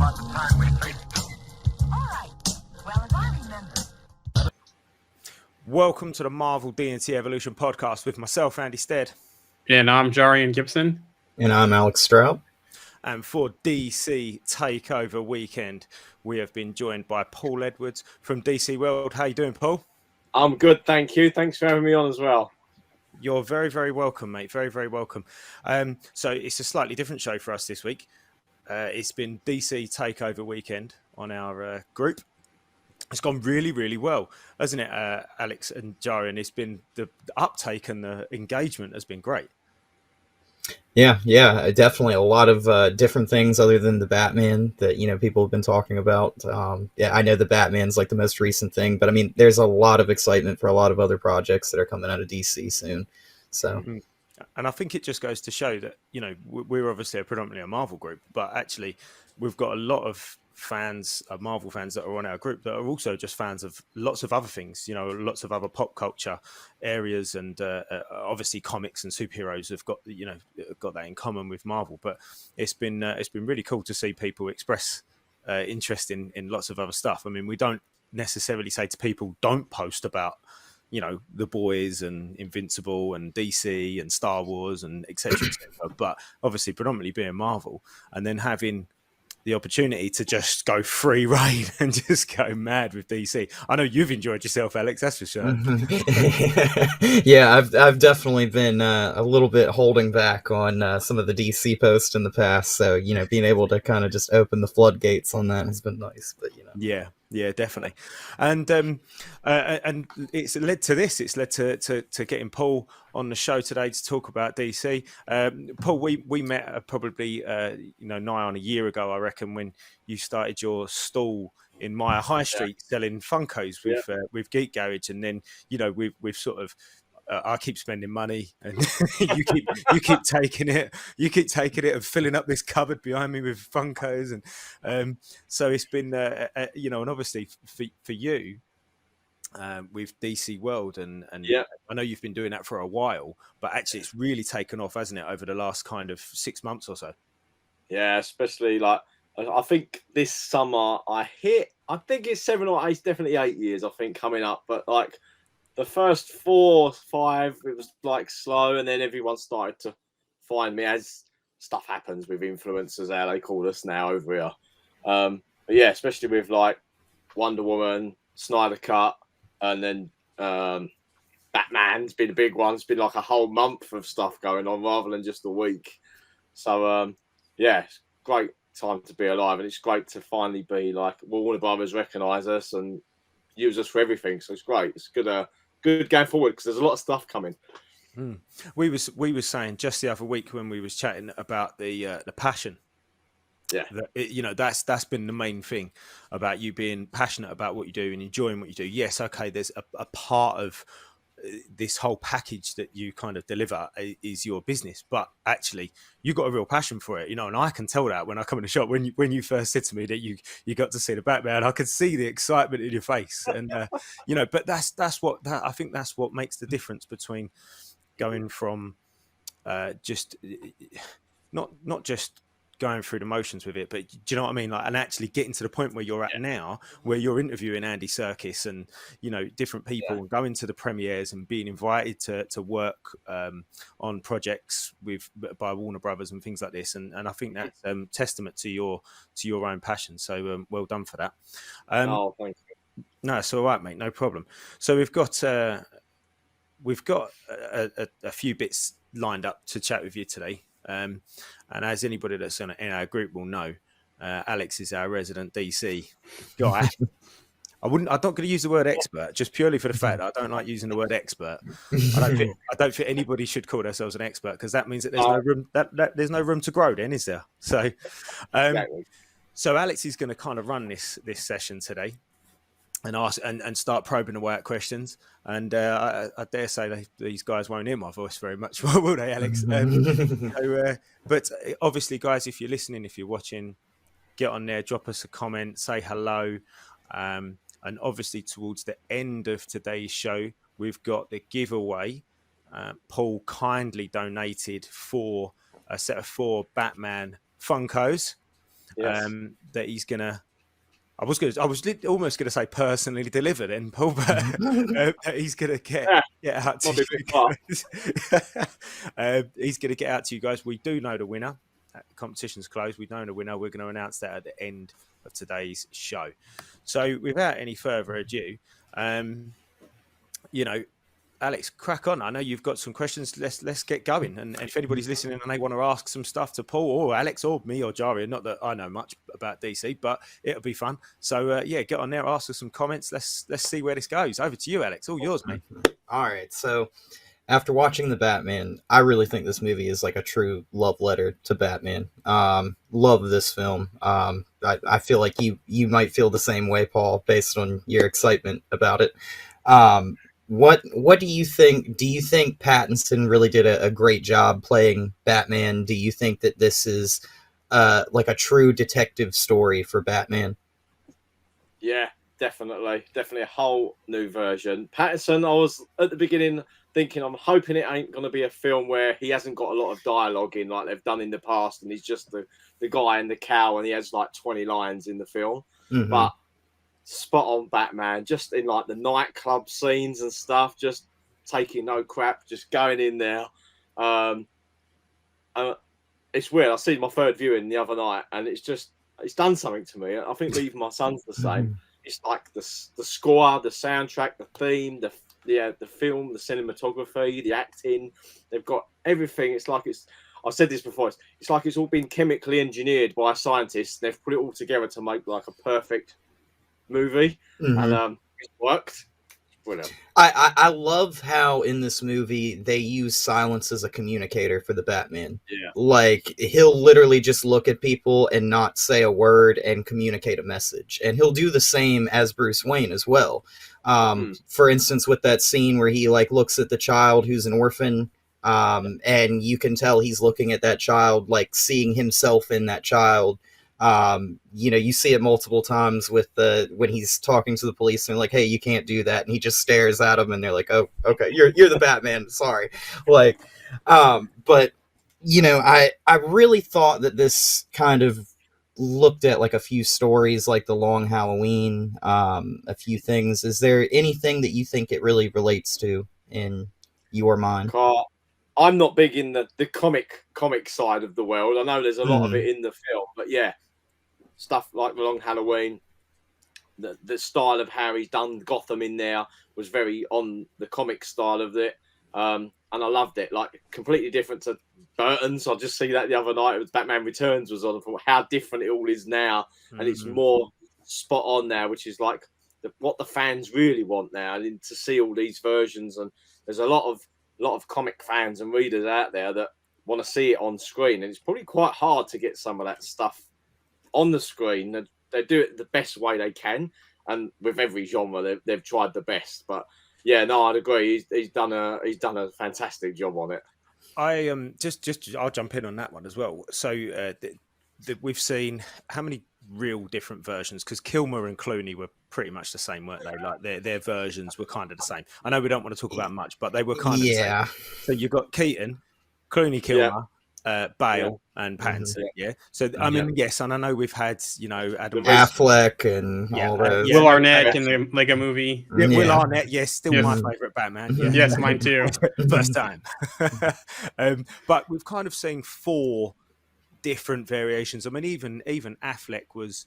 about the time we faced them. All right. Well, as I remember. Welcome to the Marvel D&T Evolution podcast with myself, Andy Stead. And I'm Jarian Gibson. And I'm Alex Straub. And for DC Takeover weekend, we have been joined by Paul Edwards from DC World. How you doing, Paul? I'm good, thank you. Thanks for having me on as well. You're very, very welcome, mate. Very, very welcome. So it's a slightly different show for us this week. It's been DC Takeover weekend on our group. It's gone really, really well, hasn't it, Alex and Jarian? It's been the uptake and the engagement has been great. Yeah, definitely a lot of different things other than the Batman that, people have been talking about. I know the Batman's like the most recent thing, but I mean, there's a lot of excitement for a lot of other projects that are coming out of DC soon. So, and I think it just goes to show that, we're obviously predominantly a Marvel group, but actually we've got a lot of fans, Marvel fans that are on our group that are also just fans of lots of other things, lots of other pop culture areas, and obviously comics and superheroes have got that in common with Marvel. But it's been really cool to see people express interest in lots of other stuff. I mean, we don't necessarily say to people don't post about the boys and Invincible and DC and Star Wars and etc. but obviously predominantly being Marvel, and then having the opportunity to just go free reign and just go mad with DC. I know you've enjoyed yourself, Alex, that's for sure. Yeah, I've definitely been a little bit holding back on some of the DC posts in the past. So, being able to kind of just open the floodgates on that has been nice. But, Yeah, definitely. And it's led to this. It's led to getting Paul on the show today to talk about DC. Paul, we met probably nigh on a year ago, I reckon, when you started your stall in Maya High Street selling Funkos with Geek Garage, and then we've sort of. I keep spending money, and you keep taking it. You keep taking it and filling up this cupboard behind me with Funkos, and so it's been, and obviously for you, with DC World, and I know you've been doing that for a while, but actually it's really taken off, hasn't it, over the last kind of 6 months or so? Yeah, especially like I think this summer I think it's 7 or 8, definitely 8 years I think coming up, but like. The first 4 or 5, it was like slow, and then everyone started to find me as stuff happens with influencers, how they call us now over here. But yeah, especially with like Wonder Woman, Snyder Cut, and then Batman's been a big one. It's been like a whole month of stuff going on rather than just a week. So it's great time to be alive, and it's great to finally be like Warner Brothers recognise us and use us for everything. So it's great. It's good going forward because there's a lot of stuff coming. We were saying just the other week when we was chatting about the passion. Yeah, that's been the main thing about you being passionate about what you do and enjoying what you do. Yes, okay, there's a part of this whole package that you kind of deliver is your business, but actually you've got a real passion for it, and I can tell that when I come in the shop. When you first said to me that you got to see the Batman, I could see the excitement in your face, and but I think that's what makes the difference between going from just not just going through the motions with it, but do you know what I mean? Like, and actually getting to the point where you're at now, where you're interviewing Andy Serkis and different people, and going to the premieres and being invited to work on projects by Warner Brothers and things like this. And I think that's testament to your own passion. So well done for that. thank you. No, it's all right, mate. No problem. So we've got a few bits lined up to chat with you today. And as anybody that's in our group will know, Alex is our resident DC guy. I'm not going to use the word expert, just purely for the fact that I don't like using the word expert. I don't think anybody should call themselves an expert, because that means that there's no room there's no room to grow. Then is there? So, Exactly. So Alex is going to kind of run this session today, and ask and start probing away at questions. And I dare say these guys won't hear my voice very much, will they, Alex? But obviously, guys, if you're listening, if you're watching, get on there, drop us a comment, say hello. And obviously, towards the end of today's show, we've got the giveaway. Paul kindly donated for a set of 4 Batman Funkos. Yes. that he's gonna. Almost gonna say personally deliver then, Paul, but that he's gonna get out to might be a you bit far. guys. He's gonna get out to you guys. We do know the winner. The competition's closed. We know the winner. We're going to announce that at the end of today's show. So, without any further ado, Alex, crack on. I know you've got some questions. Let's get going. And if anybody's listening and they want to ask some stuff to Paul or Alex or me or Jari, not that I know much about DC, but it'll be fun. So get on there, ask us some comments. Let's see where this goes. Over to you, Alex. All yours, mate. All right. So after watching The Batman, I really think this movie is like a true love letter to Batman. Love this film. I feel like you might feel the same way, Paul, based on your excitement about it. What do you think? Do you think Pattinson really did a great job playing Batman? Do you think that this is like a true detective story for Batman? Yeah, definitely a whole new version. Pattinson, I was at the beginning thinking, I'm hoping it ain't going to be a film where he hasn't got a lot of dialogue in like they've done in the past, and he's just the guy and the cow, and he has like 20 lines in the film. Mm-hmm. But spot on Batman, just in like the nightclub scenes and stuff, just taking no crap, just going in there. It's weird. I seen my third viewing the other night, and it's done something to me. I think even my son's the same. It's like the score, the soundtrack, the theme, the film, the cinematography, the acting. They've got everything. It's like I've said this before. It's like it's all been chemically engineered by scientists. They've put it all together to make like a perfect movie, and it worked. Brilliant. I love how in this movie they use silence as a communicator for the Batman. Yeah. Like he'll literally just look at people and not say a word and communicate a message. And he'll do the same as Bruce Wayne as well. For instance, with that scene where he like looks at the child who's an orphan, and you can tell he's looking at that child, like seeing himself in that child. You see it multiple times with when he's talking to the police and like, hey, you can't do that, and he just stares at him and they're like, oh, okay, you're the Batman, sorry. Like, but I really thought that this kind of looked at like a few stories like The Long Halloween, a few things. Is there anything that you think it really relates to in your mind? I'm not big in the comic side of the world. I know there's a lot of it in the film, but yeah, stuff like The Long Halloween, the style of how he's done Gotham in there was very on the comic style of it, and I loved it. Like completely different to Burton's. I just see that the other night with Batman Returns was on. How different it all is now, and it's more spot on now, which is like what the fans really want now, and to see all these versions. And there's a lot of comic fans and readers out there that want to see it on screen, and it's probably quite hard to get some of that stuff on the screen. They do it the best way they can, and with every genre they've tried the best. But yeah, no, I'd agree. He's done a fantastic job on it. I I'll jump in on that one as well. So we've seen how many real different versions, because Kilmer and Clooney were pretty much the same, weren't they? Like their versions were kind of the same. I know we don't want to talk about much, but they were kind of the same. So you've got Keaton, Clooney, Kilmer, Bale, and Pattinson. So I mean, yes, and I know we've had Adam Affleck and all those. Will Arnett in the Lego Movie. Will Arnett, yes, still my favourite Batman. Yeah. Yes, mine too. First time. But we've kind of seen 4 different variations. I mean, even Affleck was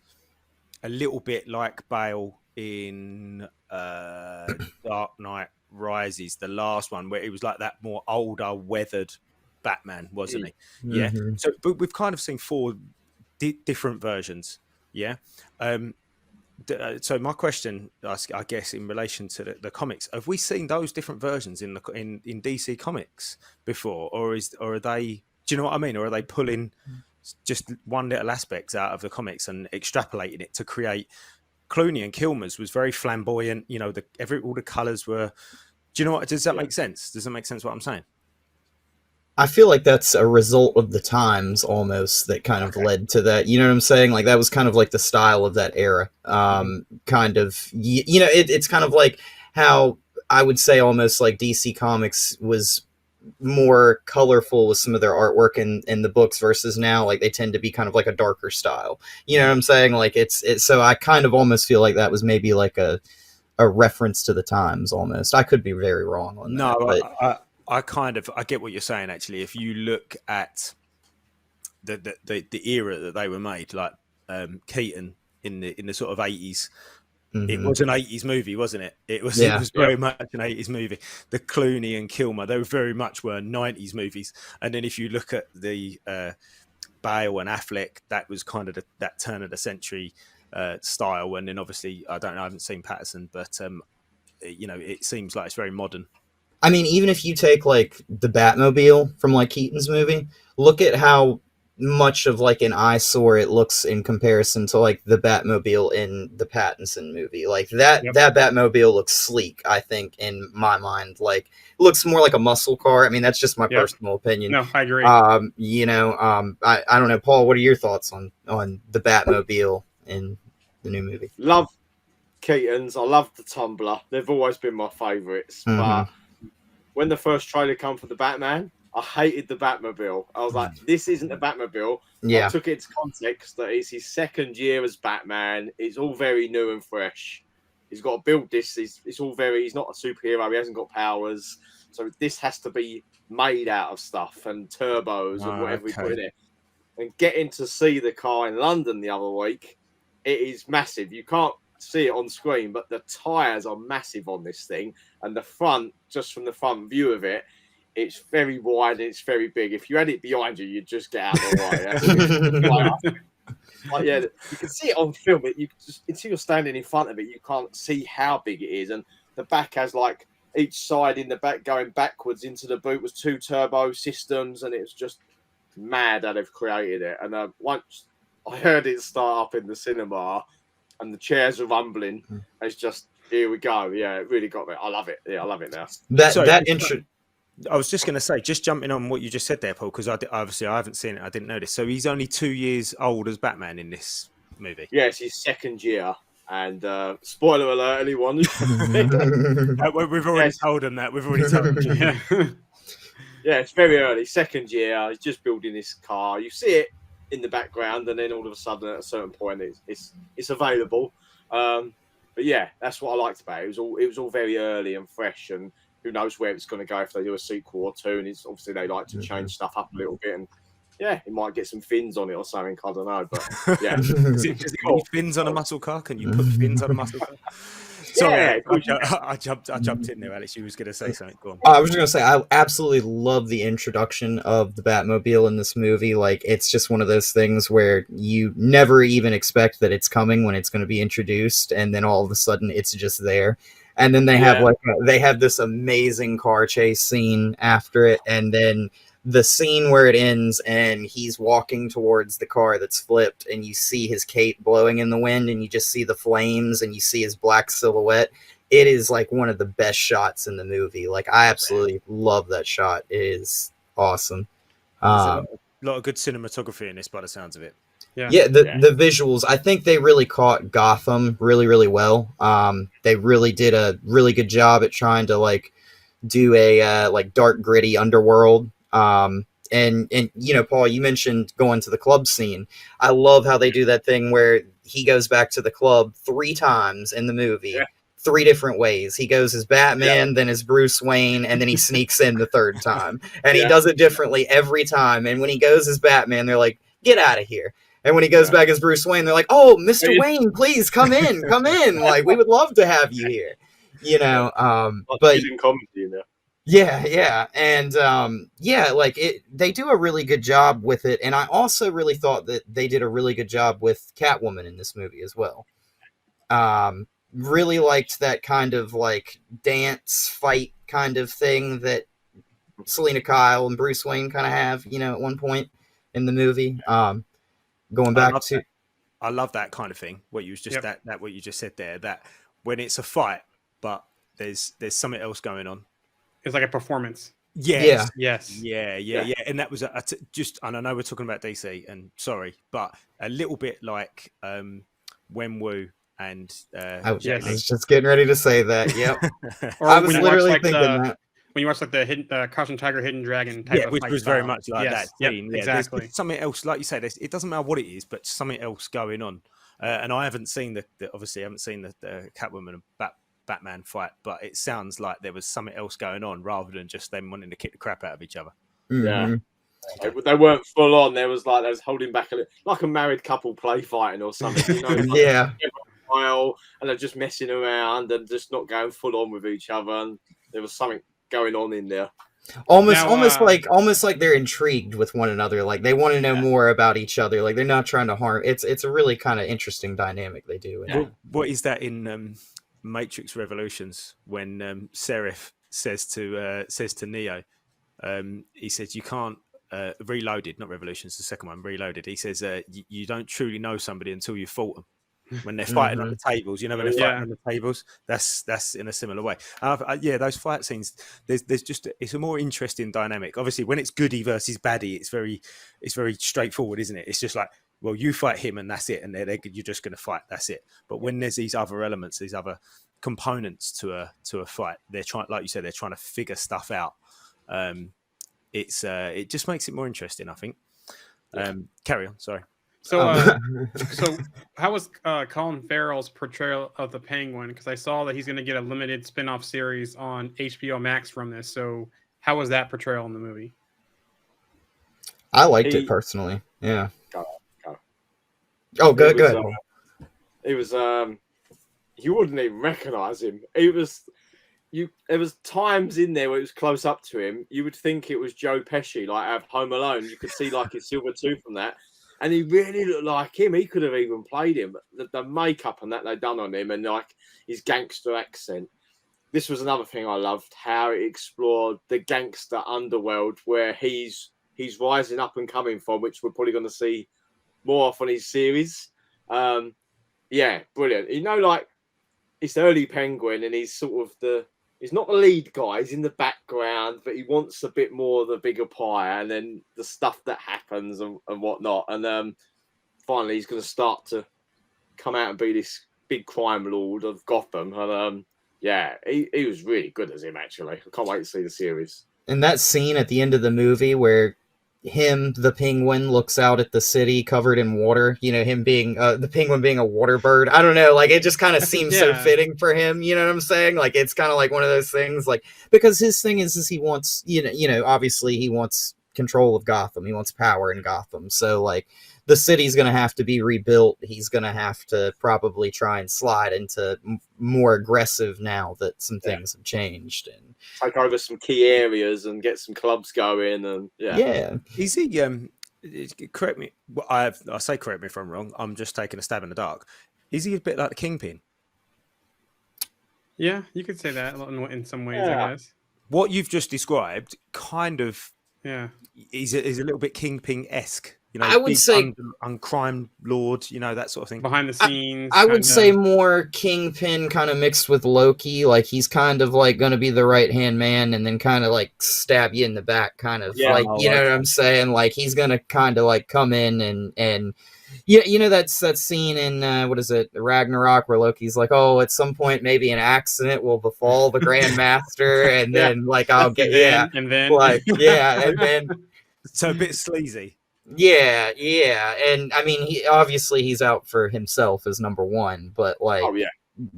a little bit like Bale in Dark Knight Rises, the last one, where he was like that more older, weathered Batman, wasn't he? Yeah. So, but we've kind of seen 4 different versions. Yeah. So my question, I guess, in relation to the comics, have we seen those different versions in DC Comics before, or are they? Do you know what I mean? Or are they pulling just one little aspects out of the comics and extrapolating it to create? Clooney and Kilmer's was very flamboyant. All the colours were. Do you know what? Does that make sense? Does that make sense what I'm saying? I feel like that's a result of the times almost that kind of led to that. You know what I'm saying? Like that was kind of like the style of that era. Kind of, it's kind of like how I would say almost like DC Comics was more colorful with some of their artwork in the books versus now, like they tend to be kind of like a darker style. You know what I'm saying? Like it's so I kind of almost feel like that was maybe like a reference to the times almost. I could be very wrong on that. No, But I get what you're saying. Actually, if you look at the era that they were made, like Keaton in the sort of 80s. It was an 80s movie, wasn't it? It was very much an 80s movie. The Clooney and Kilmer, they very much were 90s movies. And then if you look at the Bale and Affleck, that was kind of that turn of the century style. And then obviously, I don't know, I haven't seen Patterson, but it seems like it's very modern. I mean, even if you take like the Batmobile from like Keaton's movie, look at how much of like an eyesore it looks in comparison to like the Batmobile in the Pattinson movie. Like that Batmobile looks sleek, I think, in my mind. Like it looks more like a muscle car. I mean, that's just my personal opinion. No, I agree. I don't know, Paul, what are your thoughts on the Batmobile in the new movie? Love Keaton's. I love the Tumbler. They've always been my favourites. But when the first trailer came for the Batman, I hated the Batmobile. I was like, this isn't a Batmobile. Yeah. I took it into context that it's his second year as Batman. It's all very new and fresh. He's got to build this. It's all very, he's not a superhero. He hasn't got powers. So this has to be made out of stuff and turbos and whatever we put in it. And getting to see the car in London the other week, it is massive. You can't see it on screen, but the tyres are massive on this thing. And the front, just from the front view of it, it's very wide and it's very big. If you had it behind you, you'd just get out of the way. You can see it on film. You just, until you're standing in front of it, you can't see how big it is. And the back has like each side in the back going backwards into the boot was 2 turbo systems, and it was just mad how they've created it. And once I heard it start up in the cinema, and the chairs are rumbling, it's just here we go. Yeah, it really got me. I love it. Yeah, I love it now. I was just going to say, just jumping on what you just said there, Paul, because obviously I haven't seen it. I didn't know this. So he's only 2 years old as Batman in this movie. Yeah, it's his second year. And spoiler alert, anyone. We've already told him that. We've already told him. Yeah, it's very early. Second year. He's just building this car. You see it in the background, and then all of a sudden, at a certain point, it's available. But yeah, that's what I liked about it. It was all very early and fresh, and who knows where it's going to go if they do a sequel or two. And it's obviously they like to change stuff up a little bit, and yeah, it might get some fins on it or something. I don't know, but yeah, does it need fins on a muscle car? Can you put fins on a muscle car? Sorry, I jumped in there, Alex. You was going to say something. Go on. I was just going to say I absolutely love the introduction of the Batmobile in this movie. Like, it's just one of those things where you never even expect that it's coming when it's going to be introduced, and then all of a sudden it's just there. And then they have this amazing car chase scene after it, and then the scene where it ends and he's walking towards the car that's flipped, and you see his cape blowing in the wind, and you just see the flames, and you see his black silhouette. It is like one of the best shots in the movie. Like, I absolutely love that shot. It is awesome. There's a lot of good cinematography in this, by the sounds of it. The visuals, I think they really caught Gotham really, really well. They really did a really good job at trying to like do a like dark, gritty underworld. And you know, Paul, you mentioned going to the club scene. I love how they do that thing where he goes back to the club 3 times in the movie. Yeah. 3 different ways. He goes as Batman, then as Bruce Wayne, and then he sneaks in the 3rd time. And he does it differently every time. And when he goes as Batman, they're like, get out of here. And when he goes back as Bruce Wayne, they're like, oh, Mr. Wayne, please come in. Like, we would love to have you here. You know, but in comedy, you know. Yeah. And like they do a really good job with it. And I also really thought that they did a really good job with Catwoman in this movie as well. Really liked that kind of like dance fight kind of thing that Selena Kyle and Bruce Wayne kind of have, you know, at one point in the movie. Going back to, I love that kind of thing. What you was just that what you just said there. That when it's a fight, but there's something else going on. It's like a performance. Yes. Yeah. And that was just, and I know we're talking about DC, and sorry, but a little bit like Wenwu and I was just getting ready to say that. Yep. Or I was when you literally watch, like, thinking that. when you watch like the hidden, Crouching Tiger, Hidden Dragon type of which fight was very style. much like Yes, that yep, scene. Yeah, exactly. there's something else, like you said, it doesn't matter what it is, but something else going on. And I haven't seen obviously I haven't seen the Catwoman and Batman fight, but it sounds like there was something else going on rather than just them wanting to kick the crap out of each other. Yeah. Mhm. They weren't full on. There was holding back like a married couple play fighting or something, you know? Yeah. And they're just messing around and just not going full on with each other. And there was something going on in there. Almost Now, almost like they're intrigued with one another. Like they want to know more about each other. Like they're not trying to harm. It's a really kind of interesting dynamic they do. What is that in Matrix Revolutions when Seraph says to Neo, he says you can't Reloaded, not Revolutions, the second one, Reloaded. He says you don't truly know somebody until you fought them. When they're fighting on the tables, you know, when they're fighting on the tables, that's in a similar way. Yeah, those fight scenes, there's just it's a more interesting dynamic. Obviously, when it's goody versus baddie, it's very straightforward, isn't it? It's just like, well, you fight him and that's it, and you're just going to fight, that's it. But when there's these other elements, these other components to a fight, they're trying, like you said, they're trying to figure stuff out. It just makes it more interesting, I think. Carry on, sorry. so how was Colin Farrell's portrayal of the Penguin? Because I saw that he's going to get a limited spin-off series on HBO Max from this. So how was that portrayal in the movie? I liked it personally. Yeah. Oh, good. It was you wouldn't even recognize him. There was times in there where it was close up to him. You would think it was Joe Pesci, like out of Home Alone. You could see like his silver tooth from that. And he really looked like him. He could have even played him. The makeup and that they'd done on him and like his gangster accent. This was another thing I loved, how it explored the gangster underworld where he's rising up and coming from, which we're probably going to see more off on his series. Yeah, brilliant. You know, like it's the early Penguin and he's sort of he's not the lead guy, he's in the background, but he wants a bit more of the bigger pie and then the stuff that happens and whatnot. And finally, he's going to start to come out and be this big crime lord of Gotham. And yeah, he was really good as him, actually. I can't wait to see the series. And that scene at the end of the movie where the Penguin, looks out at the city covered in water, you know, him being the Penguin being a water bird. I don't know, like it just kind of seems so fitting for him, you know what I'm saying? Like it's kind of like one of those things, like because his thing is he wants, you know, obviously he wants control of Gotham, he wants power in Gotham, so like the city's going to have to be rebuilt. He's going to have to probably try and slide into more aggressive now that some things have changed and take over some key areas and get some clubs going. And yeah. Is he? Correct me. I say correct me if I'm wrong. I'm just taking a stab in the dark. Is he a bit like the Kingpin? Yeah, you could say that in some ways, I guess. What you've just described, kind of. Yeah, is a little bit Kingpin-esque. You know, I would say crime lord, you know, that sort of thing. Behind the scenes. I would say more Kingpin kind of mixed with Loki. Like he's kind of like going to be the right-hand man and then kind of like stab you in the back, kind of like, you know what I'm saying? Like he's going to kind of like come in and you know, that scene in what is it, Ragnarok, where Loki's like, oh, at some point maybe an accident will befall the Grand Master and then like I'll get and then like and then so a bit sleazy. Yeah, and I mean, he's out for himself as number one, but like,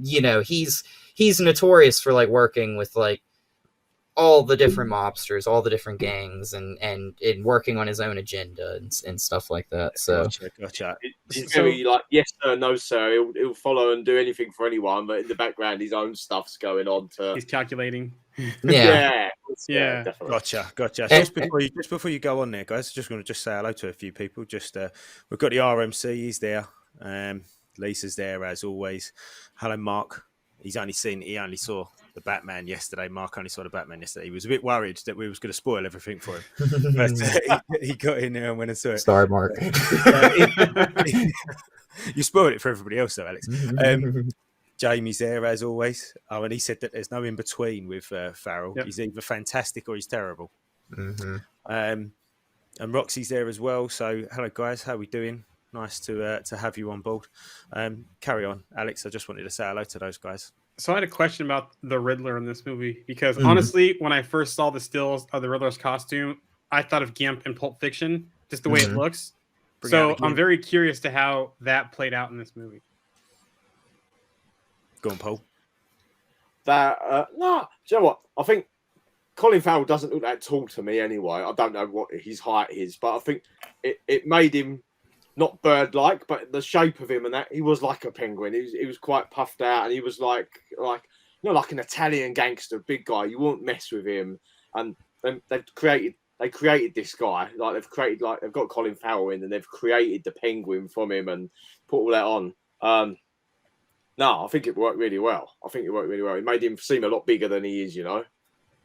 you know, he's notorious for like working with like all the different mobsters, all the different gangs, and working on his own agenda and stuff like that. So, gotcha. He's very like yes sir, no sir. He'll follow and do anything for anyone, but in the background, his own stuff's going on. He's calculating. Yeah. Definitely. Gotcha. Just before you go on there, guys, just going to say hello to a few people. Just we've got the RMC. He's there. Lisa's there as always. Hello, Mark. He only saw the Batman yesterday. Mark only saw the Batman yesterday. He was a bit worried that we was going to spoil everything for him, but he got in there and went and saw it. Sorry, Mark. You spoiled it for everybody else, though, Alex. Jamie's there as always. Oh, and he said that there's no in between with Farrell. Yep. He's either fantastic or he's terrible. Mm-hmm. And Roxy's there as well. So, hello guys, how are we doing? Nice to have you on board. Carry on, Alex. I just wanted to say hello to those guys. So I had a question about the Riddler in this movie because Mhm. honestly, when I first saw the stills of the Riddler's costume, I thought of Gimp in Pulp Fiction, just the way it Mhm. looks. Bring out So the I'm Gimp. very curious to how that played out in this movie. Go on, Paul. No, do you know what? I think Colin Farrell doesn't look that tall to me anyway. I don't know what his height is, but I think it made him not bird-like, but the shape of him and that he was like a penguin. He was quite puffed out, and he was like like an Italian gangster, big guy. You won't mess with him. And they created this guy. Like they've got Colin Farrell in, and they've created the penguin from him and put all that on. No, I think it worked really well. It made him seem a lot bigger than he is, you know.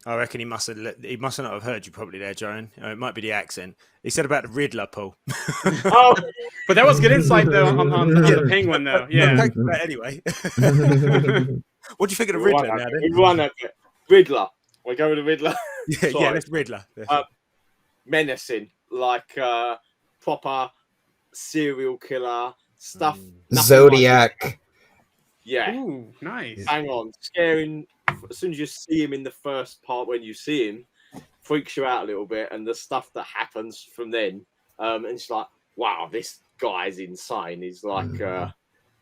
I reckon he must not have heard you probably there, Joan. It might be the accent. He said about the Riddler, Paul. Oh, But that was good insight though on Yeah. the penguin though. Yeah. Thanks for that anyway. What do you think of the we Riddler won now? that. Then? We won that bit. Riddler. We go with the Riddler. Yeah, Sorry. let's Riddler. Menacing, like proper serial killer stuff. Mm. nothing like- Zodiac. yeah, Ooh, nice. hang on, scaring. As soon as you see him in the first part, when you see him, freaks you out a little bit, and the stuff that happens from then, and it's like, wow, this guy's insane. He's like,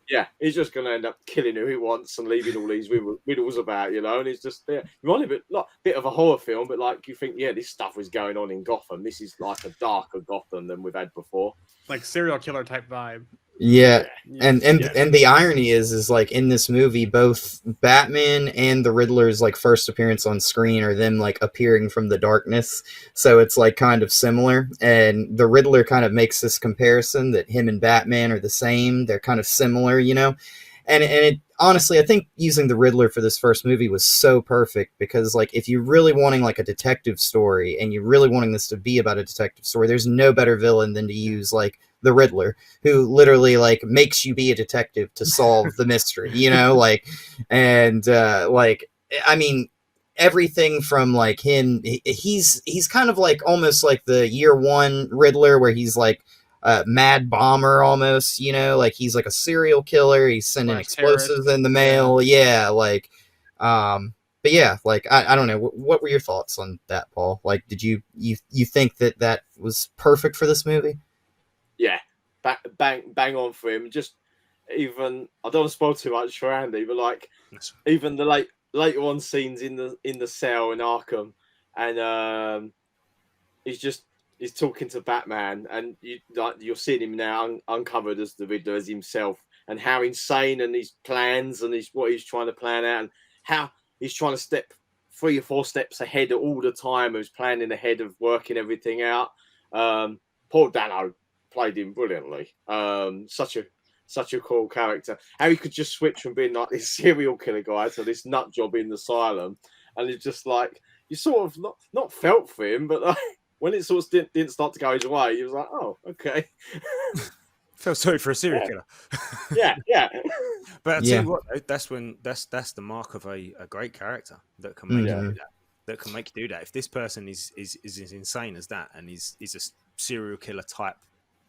yeah, he's just going to end up killing who he wants and leaving all these riddles about, you know. And it's just there. You want a bit of a horror film, but like you think, yeah, this stuff was going on in Gotham. This is like a darker Gotham than we've had before. Like serial killer type vibe. Yeah. And Yeah. the irony is like in this movie, both Batman and the Riddler's like first appearance on screen are them like appearing from the darkness. So it's like kind of similar. And the Riddler kind of makes this comparison that him and Batman are the same. They're kind of similar, you know. And it honestly, I think using the Riddler for this first movie was so perfect because like if you're really wanting like a detective story and you're really wanting this to be about a detective story, there's no better villain than to use like the Riddler, who literally like makes you be a detective to solve the mystery, you know, like, and like, I mean, everything from like him, he's kind of like almost like the year one Riddler, where he's like mad bomber almost, you know, like he's like a serial killer. He's sending Slash explosives terrorist. in the mail, yeah, like, but yeah, like I don't know. What were your thoughts on that, Paul? Like, did you think that was perfect for this movie? Yeah, bang on for him. Just even I don't want to spoil too much for Andy, but like even the later on scenes in the cell in Arkham, and he's talking to Batman, and you're seeing him now uncovered as the Riddler as himself, and how insane and his plans and what he's trying to plan out, and how he's trying to step 3 or 4 steps ahead all the time. He's planning ahead of working everything out. Paul Dano played him brilliantly. Such a cool character. How he could just switch from being like this serial killer guy to this nut job in the asylum, and it's just like you sort of not felt for him, but like, when it sort of didn't start to go his way, he was like, oh, okay. Felt sorry for a serial killer. Yeah. But I tell you what, though, that's the mark of a great character that can make you do that. That can make you do that. If this person is as insane as that, and is a serial killer type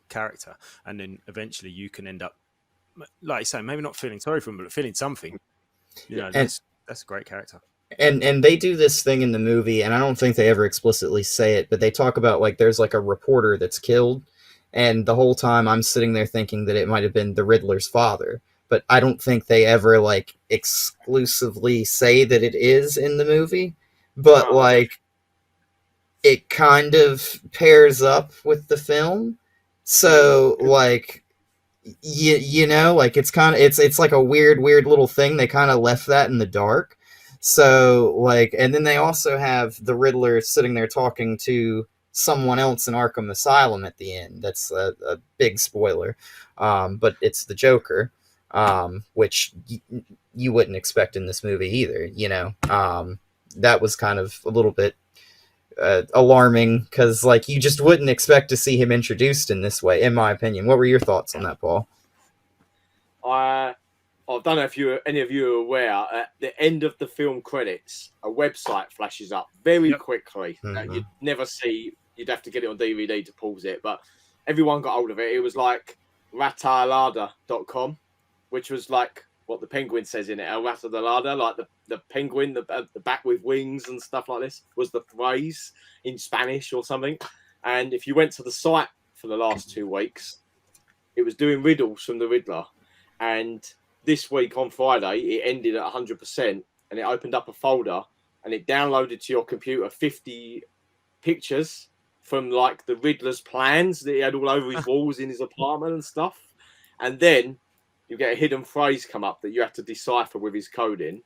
character, and then eventually you can end up, like you say, maybe not feeling sorry for him, but feeling something. You know, that's a great character. And they do this thing in the movie, and I don't think they ever explicitly say it, but they talk about like there's like a reporter that's killed, and the whole time I'm sitting there thinking that it might have been the Riddler's father, but I don't think they ever like exclusively say that it is in the movie, but like it kind of pairs up with the film. So like you know, like it's kind of it's like a weird little thing. They kind of left that in the dark. So like, and then they also have the Riddler sitting there talking to someone else in Arkham Asylum at the end. That's a big spoiler, but it's the Joker, which you wouldn't expect in this movie either. You know, that was kind of a little bit alarming because like you just wouldn't expect to see him introduced in this way, in my opinion. What were your thoughts on that, Paul? I don't know if any of you are aware, at the end of the film credits, a website flashes up very quickly. You'd never see, you'd have to get it on DVD to pause it, but everyone got hold of it. It was like ratalada.com, which was like what the penguin says in it, El Rato de Lada, like the penguin, the bat with wings and stuff like this, was the phrase in Spanish or something. And if you went to the site for the last 2 weeks, it was doing riddles from the Riddler. And this week on Friday, it ended at 100%, and it opened up a folder and it downloaded to your computer 50 pictures from like the Riddler's plans that he had all over his walls in his apartment and stuff. And then you get a hidden phrase come up that you have to decipher with his coding.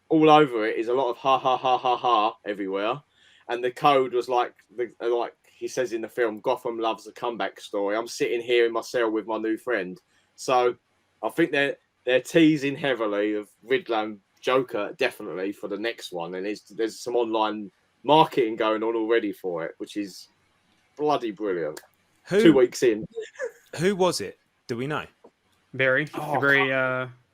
All over it is a lot of ha ha ha ha ha everywhere. And the code was like he says in the film, Gotham loves a comeback story. I'm sitting here in my cell with my new friend. So I think they're teasing heavily of Riddler and Joker definitely for the next one. And there's some online marketing going on already for it, which is bloody brilliant. 2 weeks in. Who was it? Do we know? Barry. Oh, Barry.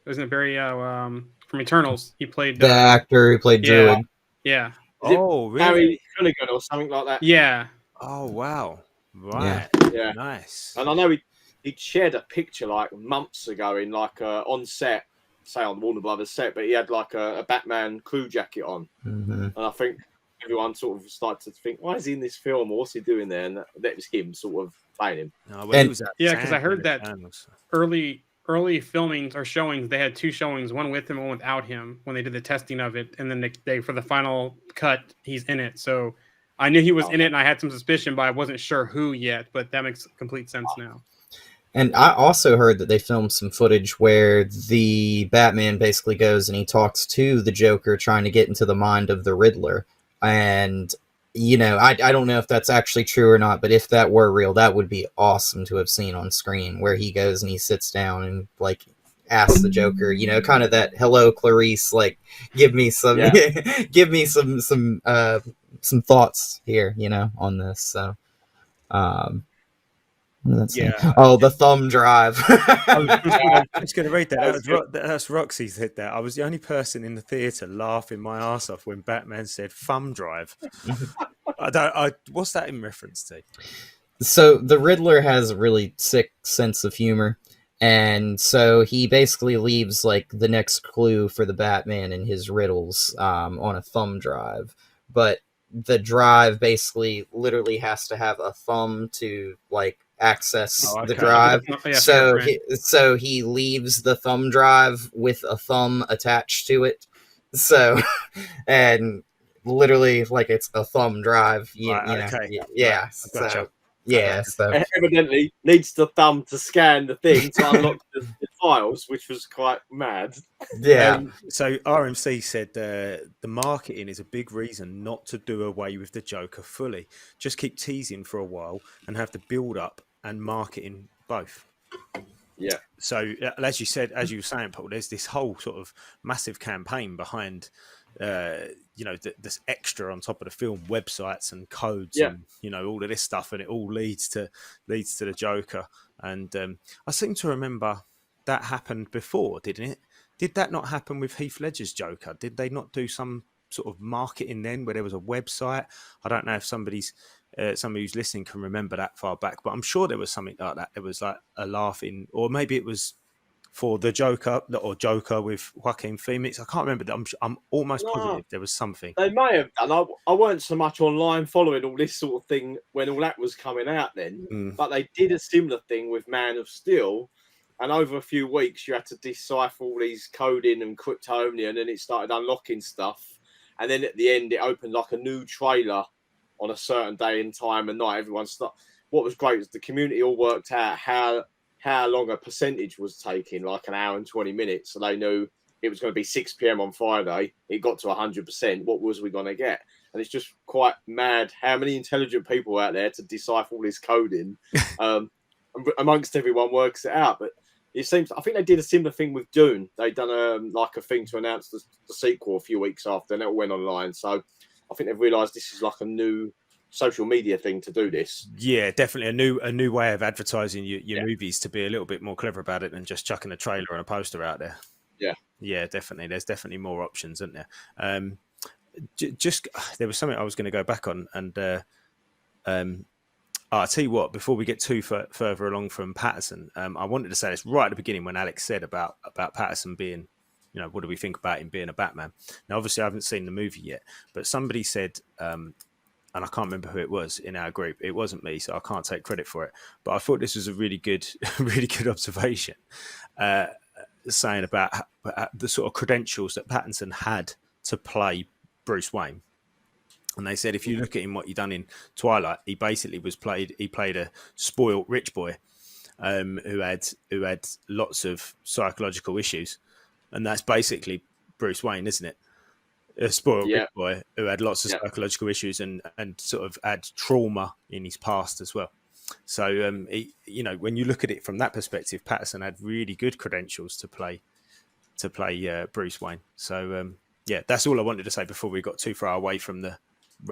Wasn't it Barry from Eternals? He played The actor who played Druid. Yeah. Oh, really? Harry Cunningham or something like that. Yeah. Oh, wow. Right. Yeah. Nice. And I know he'd shared a picture like months ago in like on set, say on Warner Brothers set, but he had like a Batman crew jacket on. Mm-hmm. And I think everyone sort of started to think, why is he in this film? Or what's he doing there? And that was him sort of playing him. No, well, he was at because I heard that Sandals. early filmings or showings, they had 2 showings, one with him, one without him, when they did the testing of it, and then they for the final cut, he's in it. So I knew he was in it, and I had some suspicion, but I wasn't sure who yet. But that makes complete sense now. And I also heard that they filmed some footage where the Batman basically goes and he talks to the Joker, trying to get into the mind of the Riddler. And you know, I don't know if that's actually true or not, but if that were real, that would be awesome to have seen on screen, where he goes and he sits down and like asks the Joker, you know, kind of that "Hello, Clarice," like give me some give me some thoughts here, you know, on this. So let's see. Oh, the thumb drive. I was going to read that. That's Roxy said that. I was the only person in the theatre laughing my ass off when Batman said "thumb drive." What's that in reference to? So the Riddler has a really sick sense of humor, and so he basically leaves like the next clue for the Batman in his riddles on a thumb drive, but the drive basically literally has to have a thumb to like access the drive. So he leaves the thumb drive with a thumb attached to it. So and literally like it's a thumb drive. So evidently needs the thumb to scan the thing to unlock the files, which was quite mad. So RMC said the marketing is a big reason not to do away with the Joker fully. Just keep teasing for a while and have the build up and marketing both. Yeah. So as you said, as you were saying, Paul, there's this whole sort of massive campaign behind this extra on top of the film, websites and codes and all of this stuff, and it all leads to the Joker. And I seem to remember that happened before, didn't it? Did that not happen with Heath Ledger's Joker? Did they not do some sort of marketing then where there was a website? I don't know if somebody who's listening can remember that far back, but I'm sure there was something like that. There was like a laughing, or maybe it was for the Joker or Joker with Joaquin Phoenix. I can't remember. I'm almost positive there was something. They may have done. I weren't so much online following all this sort of thing when all that was coming out then, but they did a similar thing with Man of Steel. And over a few weeks, you had to decipher all these coding and cryptonian, and it started unlocking stuff. And then at the end, it opened like a new trailer on a certain day and time and night. What was great was the community all worked out how long a percentage was taking, like an hour and 20 minutes. So they knew it was going to be 6 p.m. on Friday. It got to 100%. What was we going to get? And it's just quite mad how many intelligent people out there to decipher all this coding. Amongst everyone works it out. But it seems, I think they did a similar thing with Dune. They'd done a thing to announce the sequel a few weeks after, and it all went online. So I think they've realised this is like a new social media thing to do this. Yeah, definitely a new way of advertising your movies, to be a little bit more clever about it than just chucking a trailer and a poster out there. Yeah, definitely. There's definitely more options, isn't there? Just there was something I was going to go back on, and I'll tell you what, before we get too further along from Patterson, I wanted to say this right at the beginning when Alex said about Patterson being, what do we think about him being a Batman? Now, obviously, I haven't seen the movie yet, but somebody said, and I can't remember who it was in our group. It wasn't me, so I can't take credit for it. But I thought this was a really good, really good observation, saying about the sort of credentials that Pattinson had to play Bruce Wayne. And they said, if you look at him, what he done in Twilight, he basically played a spoiled rich boy who had lots of psychological issues, and that's basically Bruce Wayne, isn't it? A spoiled rich boy who had lots of psychological issues and sort of had trauma in his past as well. So when you look at it from that perspective, Patterson had really good credentials to play Bruce Wayne. So that's all I wanted to say before we got too far away from the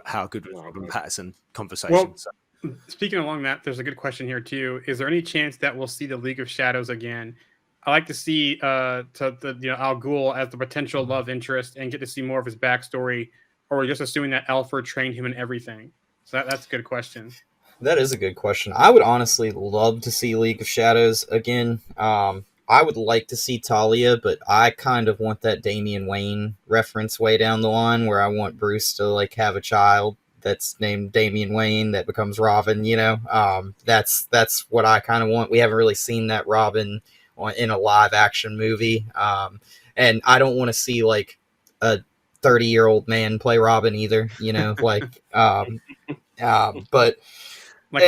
how good was Robert Pattinson conversation. Well, speaking along that, there's a good question here too. Is there any chance that we'll see the League of Shadows again? I like to see Al Ghul as the potential love interest and get to see more of his backstory, or we're just assuming that Alfred trained him in everything. So that's a good question. That is a good question. I would honestly love to see League of Shadows again. I would like to see Talia, but I kind of want that Damian Wayne reference way down the line, where I want Bruce to like have a child that's named Damian Wayne that becomes Robin. That's what I kind of want. We haven't really seen that Robin in a live action movie, and I don't want to see like a 30-year-old man play Robin either. But like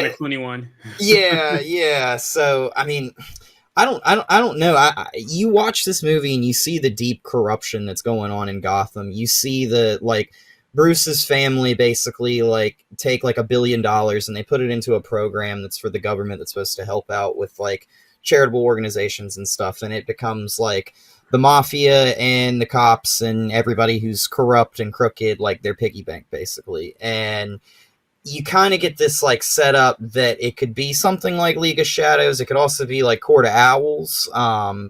the Clooney one. Yeah. So I mean, I don't know. You watch this movie and you see the deep corruption that's going on in Gotham. You see the Bruce's family basically take $1 billion and they put it into a program that's for the government that's supposed to help out with charitable organizations and stuff, and it becomes the mafia and the cops and everybody who's corrupt and crooked, their piggy bank basically. And you kind of get this setup that it could be something like League of Shadows. It could also be Court of Owls,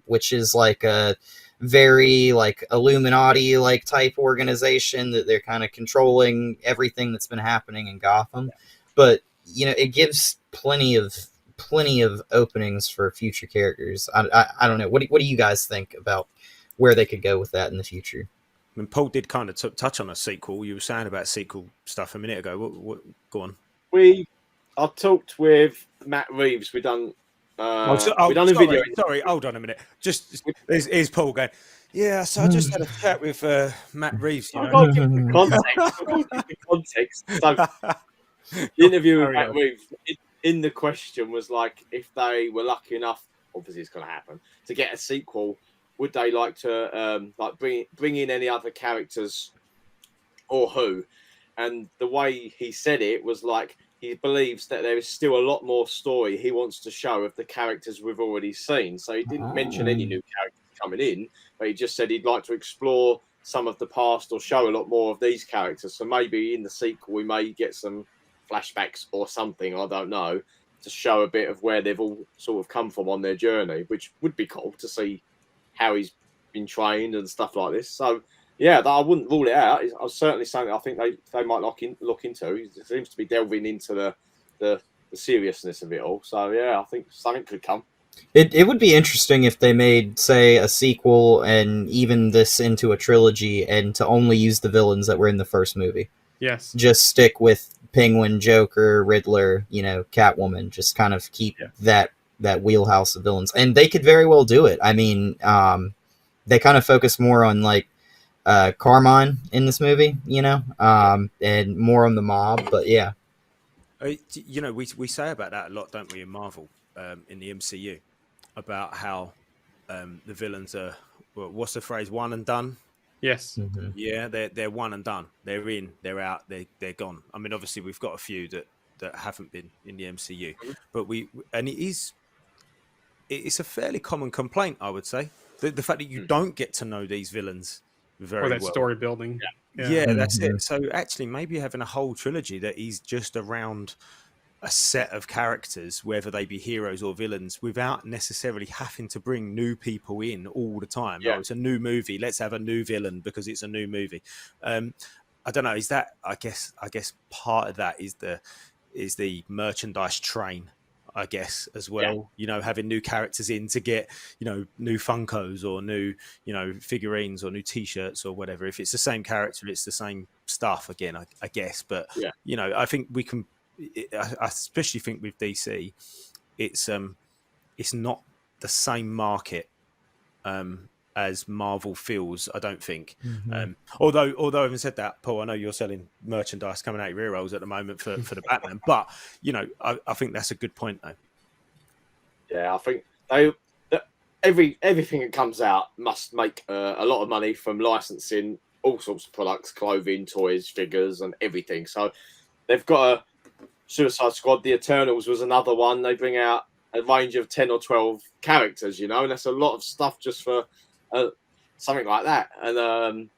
which is a very Illuminati type organization that they're kind of controlling everything that's been happening in Gotham. But it gives plenty of openings for future characters. I don't know. What do you guys think about where they could go with that in the future? I mean, Paul did kind of touch on a sequel. You were saying about sequel stuff a minute ago. What go on. I talked with Matt Reeves. We done a video. Sorry, hold on a minute. Just here's Paul going. Yeah, so I just had a chat with Matt Reeves. I've got to give the context. So the interview with Matt Reeves. In the question was if they were lucky enough, obviously it's going to happen, to get a sequel, would they like to bring in any other characters or who? And the way he said it was he believes that there is still a lot more story he wants to show of the characters we've already seen. So he didn't mention any new characters coming in, but he just said he'd like to explore some of the past or show a lot more of these characters. So maybe in the sequel we may get some flashbacks or something, I don't know, to show a bit of where they've all sort of come from on their journey, which would be cool to see how he's been trained and stuff like this. So yeah, I wouldn't rule it out. It's certainly something I think they might look into. It seems to be delving into the seriousness of it all. So yeah, I think something could come. It would be interesting if they made, say, a sequel and even this into a trilogy, and to only use the villains that were in the first movie. Yes. Just stick with Penguin, Joker, Riddler, Catwoman. Just kind of keep that wheelhouse of villains, and they could very well do it. I mean, they kind of focus more on Carmine in this movie, and more on the mob. But yeah, we say about that a lot, don't we, in Marvel, in the MCU, about how the villains are, what's the phrase, one and done. Yes. Mm-hmm. Yeah, they're one and done. They're in, they're out, they're gone. I mean, obviously we've got a few that haven't been in the MCU, but it's a fairly common complaint, I would say, the fact that you don't get to know these villains very well. Or that story building. Yeah, that's it. So actually, maybe having a whole trilogy that is just around a set of characters, whether they be heroes or villains, without necessarily having to bring new people in all the time. Yeah. Oh, it's a new movie. Let's have a new villain because it's a new movie. I don't know. Is that? I guess part of that is is the merchandise train, I guess, as well. You know, having new characters in to get, you know, new Funkos or new, you know, figurines or new T-shirts or whatever. If it's the same character, it's the same stuff again, I guess. But you know, I think we can. I especially think with DC, it's not the same market as Marvel feels. I don't think. Although having said that, Paul, I know you're selling merchandise coming out of your ear rolls at the moment for the Batman, but you know, I think that's a good point though. Yeah, I think everything that comes out must make a lot of money from licensing all sorts of products, clothing, toys, figures, and everything. So they've got a Suicide Squad. The Eternals was another one. They bring out a range of 10 or 12 characters, you know, and that's a lot of stuff just for something like that. And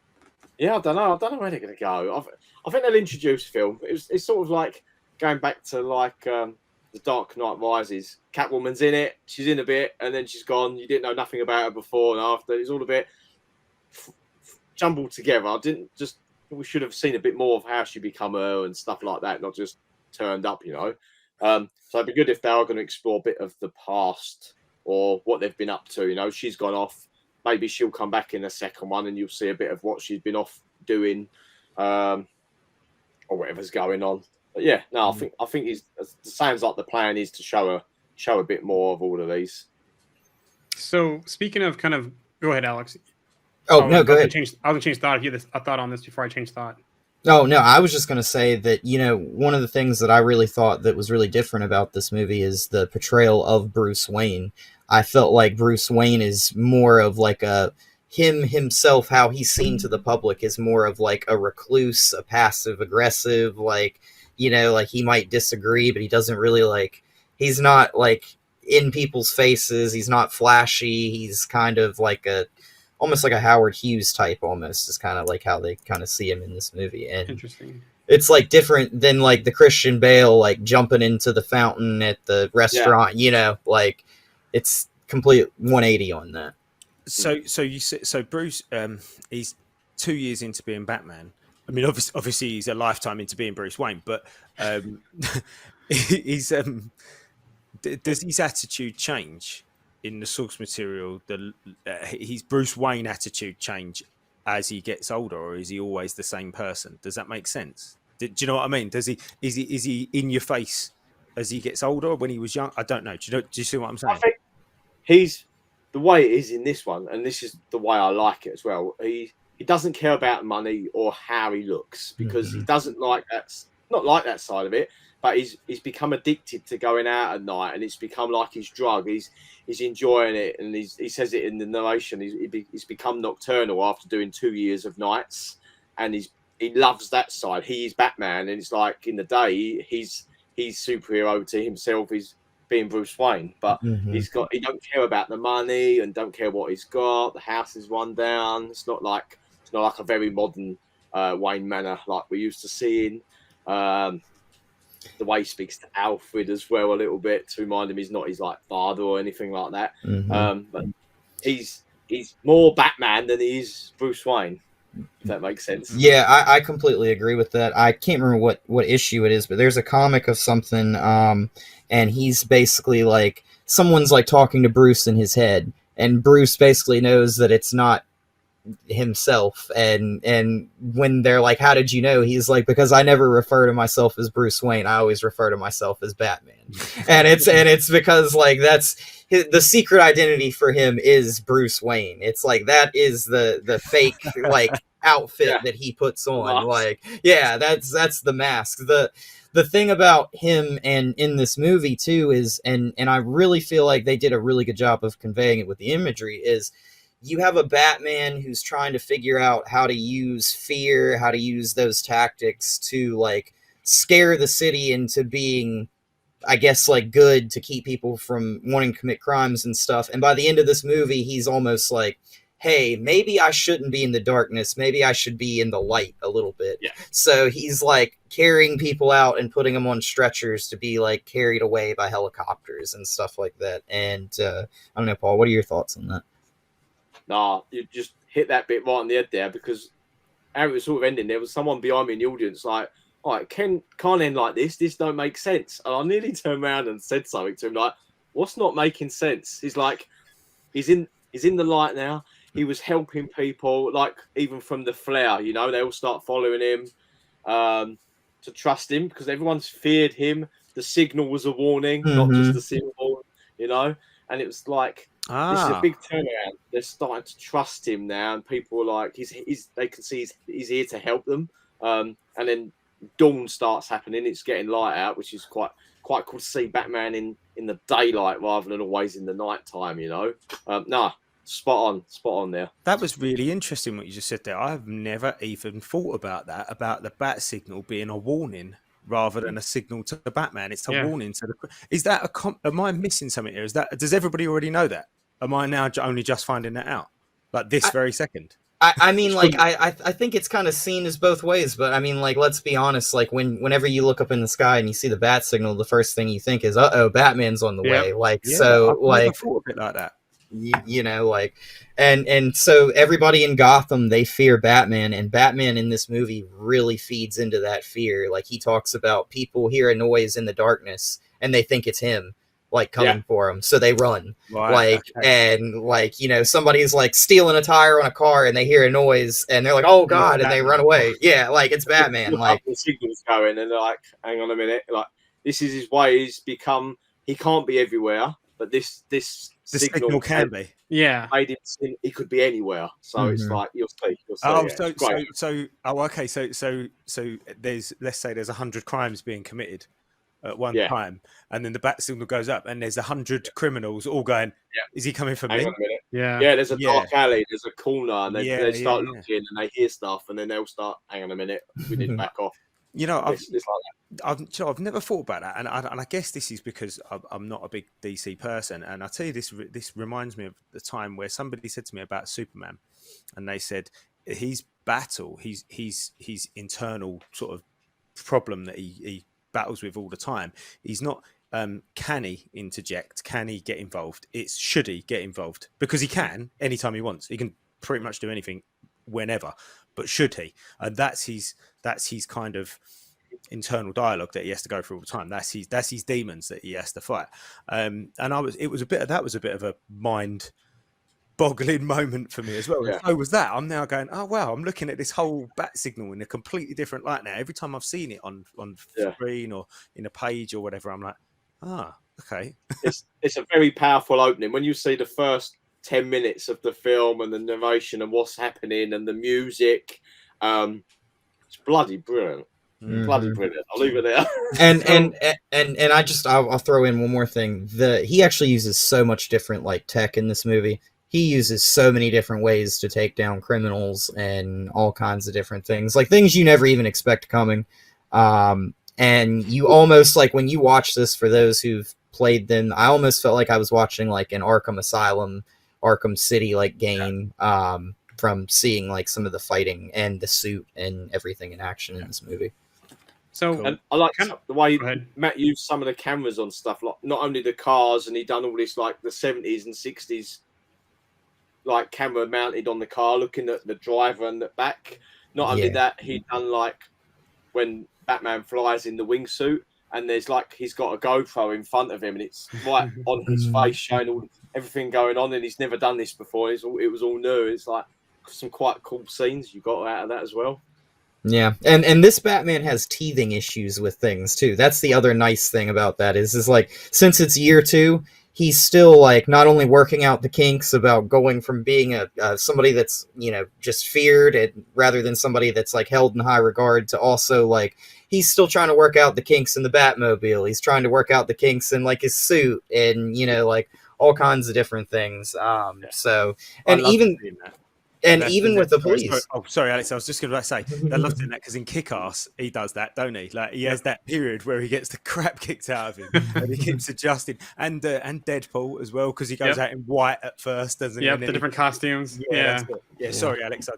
yeah, I don't know where they're going to go. I think they'll introduce film. It's sort of like going back to like The Dark Knight Rises. Catwoman's in it. She's in a bit, and then she's gone. You didn't know nothing about her before and after. It's all a bit jumbled together. We should have seen a bit more of how she become her and stuff like that, not just turned up, you know. So it'd be good if they are going to explore a bit of the past or what they've been up to. You know, she's gone off. Maybe she'll come back in the second one, and you'll see a bit of what she's been off doing, or whatever's going on. But yeah, no, I think it sounds like the plan is to show a bit more of all of these. So speaking of kind of, go ahead, Alex. Oh no, go ahead. I was gonna change thought. If you had a thought on this before I change thought. Oh no, I was just going to say that, you know, one of the things that I really thought that was really different about this movie is the portrayal of Bruce Wayne. I felt like Bruce Wayne is more of like himself, how he's seen to the public is more of like a recluse, a passive aggressive, like, you know, like he might disagree, but he doesn't really like, he's not like in people's faces. He's not flashy. He's kind of like almost like a Howard Hughes type, almost is kind of like how they kind of see him in this movie. And interesting. It's like different than like the Christian Bale, like jumping into the fountain at the restaurant, you know, like it's complete 180 on that. So Bruce, he's 2 years into being Batman. I mean, obviously he's a lifetime into being Bruce Wayne, but he's does his attitude change in the source material? His Bruce Wayne attitude change as he gets older, or is he always the same person? Does that make sense? Do you know what I mean? Is he in your face as he gets older? When he was young, I don't know. Do you see what I'm saying? I think he's the way it is in this one, and this is the way I like it as well. He doesn't care about money or how he looks, because he doesn't like that. Not like that side of it, but he's become addicted to going out at night, and it's become like his drug. He's enjoying it, and he says it in the narration. He's become nocturnal after doing 2 years of nights, and he loves that side. He is Batman, and it's like in the day he's superhero to himself. He's being Bruce Wayne, but he don't care about the money and don't care what he's got. The house is run down. It's not like a very modern Wayne Manor like we used to seeing. The way he speaks to Alfred as well a little bit to remind him he's not his like father or anything like that. But he's more Batman than he is Bruce Wayne. If that makes sense. Yeah, I completely agree with that. I can't remember what issue it is, but there's a comic of something, and he's basically like someone's like talking to Bruce in his head, and Bruce basically knows that it's not himself, and when they're like, how did you know, he's like, because I never refer to myself as Bruce Wayne, I always refer to myself as Batman. and it's because like that's the secret identity for him is Bruce Wayne. It's like that is the fake like outfit that he puts on. Like that's the mask. The thing about him and in this movie too is, and I really feel like they did a really good job of conveying it with the imagery, is you have a Batman who's trying to figure out how to use fear, how to use those tactics to like scare the city into being, I guess, like good, to keep people from wanting to commit crimes and stuff. And by the end of this movie, he's almost like, hey, maybe I shouldn't be in the darkness. Maybe I should be in the light a little bit. Yeah. So he's like carrying people out and putting them on stretchers to be like carried away by helicopters and stuff like that. And I don't know, Paul, what are your thoughts on that? Nah, you just hit that bit right on the head there, because how it was sort of ending, there was someone behind me in the audience like, all right, can't end like this. This don't make sense. And I nearly turned around and said something to him like, what's not making sense? He's like, he's in the light now. He was helping people, like even from the flare, you know, they all start following him to trust him because everyone's feared him. The signal was a warning, not just a symbol, you know. And it was like, this is a big turnaround. They're starting to trust him now, and people are like, they can see he's here to help them. And then dawn starts happening. It's getting light out, which is quite cool to see Batman in the daylight rather than always in the night time, you know. Spot on there. That was really interesting what you just said there. I've never even thought about that, about the bat signal being a warning rather than a signal to the Batman. It's a warning to the. Is that am I missing something here? Does everybody already know that? Am I now only just finding that out, like this very second? I mean, like, I think it's kind of seen as both ways, but I mean, like, let's be honest, like, whenever you look up in the sky and you see the bat signal, the first thing you think is, uh-oh, Batman's on the way. Like, so, I've like, never thought of it like that. you know, like, and so everybody in Gotham, they fear Batman, and Batman in this movie really feeds into that fear. Like, he talks about people hear a noise in the darkness, and they think it's him, like, coming for them, so they run. And like, you know, somebody's like stealing a tire on a car and they hear a noise and they're like, oh god, and they run away. Like, it's Batman. Like, the signal's going and they're like, hang on a minute, like, this is his way. He's become, he can't be everywhere, but this signal can be. Made him think he could be anywhere. So it's like, you'll see. So there's, let's say there's 100 crimes being committed at one time, and then the bat signal goes up and there's 100 criminals all going, is he coming for me? Hang on a minute. There's a dark alley, there's a corner, and they start looking and they hear stuff, and then they'll start, hang on a minute, we need to back off. You know, it's like that. I've never thought about that, and I guess this is because I'm not a big DC person. And I tell you, this reminds me of the time where somebody said to me about Superman, and they said his internal sort of problem that he battles with all the time. He's not can he interject? Can he get involved? It's should he get involved? Because he can anytime he wants. He can pretty much do anything whenever. But should he? And that's his kind of internal dialogue that he has to go through all the time. That's his demons that he has to fight. And it was a bit of a mind boggling moment for me as well. So was that. I'm now going, oh wow, I'm looking at this whole bat signal in a completely different light now. Every time I've seen it on screen or in a page or whatever, I'm like, okay. It's a very powerful opening. When you see the first 10 minutes of the film and the narration and what's happening and the music, it's bloody brilliant. Bloody brilliant. I'll leave it there. and I'll throw in one more thing. He actually uses so much different like tech in this movie. He uses so many different ways to take down criminals and all kinds of different things, like things you never even expect coming. And you almost, like, when you watch this, for those who've played them, I almost felt like I was watching like an Arkham Asylum, Arkham City like game, from seeing like some of the fighting and the suit and everything in action in this movie. So and I like the way Matt used some of the cameras on stuff, like not only the cars, and he done all this like the 70s and 60s like camera mounted on the car looking at the driver and the back. Not only that, he done like when Batman flies in the wingsuit and there's like he's got a GoPro in front of him and it's right on his face showing everything going on, and he's never done this before. It was all new. It's like some quite cool scenes you got out of that as well. Yeah, and this Batman has teething issues with things too. That's the other nice thing about that is like, since it's year 2, he's still like not only working out the kinks about going from being a somebody that's, you know, just feared rather than somebody that's like held in high regard, to also like he's still trying to work out the kinks in the Batmobile. He's trying to work out the kinks in like his suit and, you know, like all kinds of different things. So and even. And even with the police. Sorry, Alex. I was just going to say, I love doing that because in Kick-Ass, he does that, don't he? Like he has that period where he gets the crap kicked out of him, and he keeps adjusting. And Deadpool as well, because he goes out in white at first, doesn't he? Yeah, the different costumes. Yeah. Yeah, Yeah. sorry, Alex.